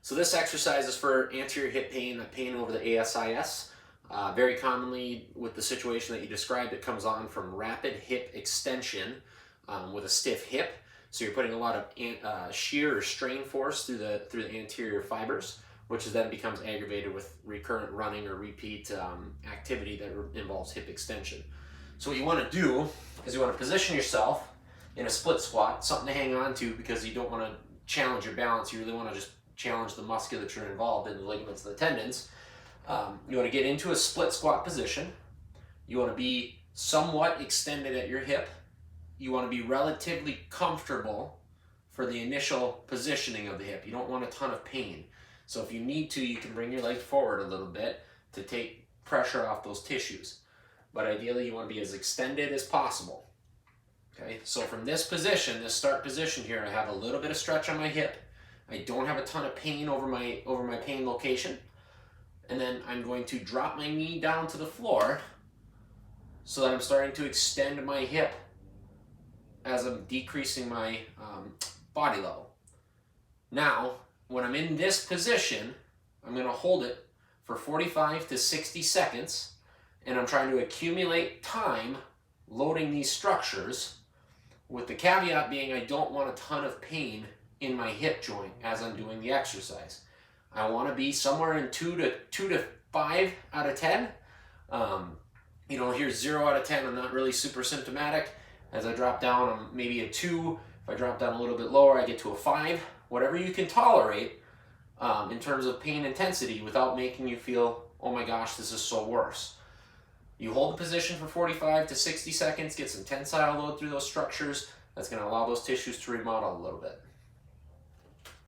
So this exercise is for anterior hip pain, pain over the ASIS. Very commonly with the situation that you described, it comes on from rapid hip extension with a stiff hip. So you're putting a lot of shear or strain force through the anterior fibers, which then becomes aggravated with recurrent running or repeat activity that involves hip extension. So what you want to do is you want to position yourself in a split squat, something to hang on to because you don't want to challenge your balance. You really want to just challenge the musculature involved in the ligaments and the tendons. You want to get into a split squat position. You want to be somewhat extended at your hip. You want to be relatively comfortable for the initial positioning of the hip. You don't want a ton of pain. So if you need to, you can bring your leg forward a little bit to take pressure off those tissues. But ideally, you want to be as extended as possible. Okay, so from this position, this start position here, I have a little bit of stretch on my hip. I don't have a ton of pain over my pain location. And then I'm going to drop my knee down to the floor so that I'm starting to extend my hip as I'm decreasing my body level. Now, when I'm in this position, I'm going to hold it for 45 to 60 seconds, and I'm trying to accumulate time loading these structures, with the caveat being I don't want a ton of pain in my hip joint as I'm doing the exercise. I want to be somewhere in 2 to 5 out of 10. Here's 0 out of 10. I'm not really super symptomatic. As I drop down, I'm maybe a 2. If I drop down a little bit lower, I get to a 5. Whatever you can tolerate in terms of pain intensity without making you feel, oh my gosh, this is so worse. You hold the position for 45 to 60 seconds, get some tensile load through those structures. That's going to allow those tissues to remodel a little bit.